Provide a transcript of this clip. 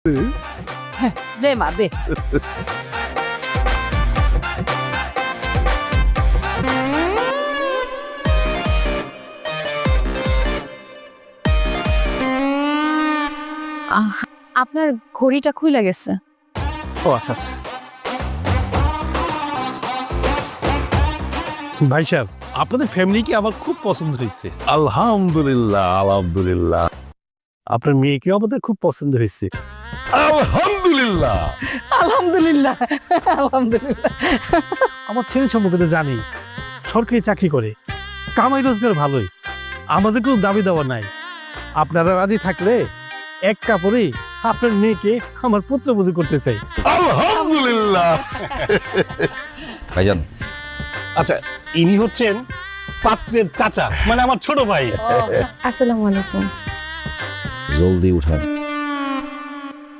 দে মা দে। আপনার ঘড়িটা খুইলা গেছে। ও আচ্ছা আচ্ছা। ভাই সাহেব, আপনাদের ফ্যামিলিকে আমার খুব পছন্দ হয়েছে। আলহামদুলিল্লাহ আলহামদুলিল্লাহ আপনার মেয়েকেও আমাদের খুব পছন্দ হয়েছে। আলহামদুলিল্লাহ। আলহামদুলিল্লাহ আলহামদুলিল্লাহ। আমার ছেলে সম্পর্কে তো জানি, সরকারি চাকরি করে, কামাই রোজগার ভালোই, আমাদের কোনো দাবি দেওয়া নাই। আপনারা রাজি থাকলে এক কাপড়ে আপনার মেয়েকে আমার পুত্রবধূ করতে চাই। আলহামদুলিল্লাহ। ভাইজান, আচ্ছা, ইনি হচ্ছেন পাত্রের চাচা, মানে আমার ছোট ভাই। আসসালামু আলাইকুম। জলদি উঠান।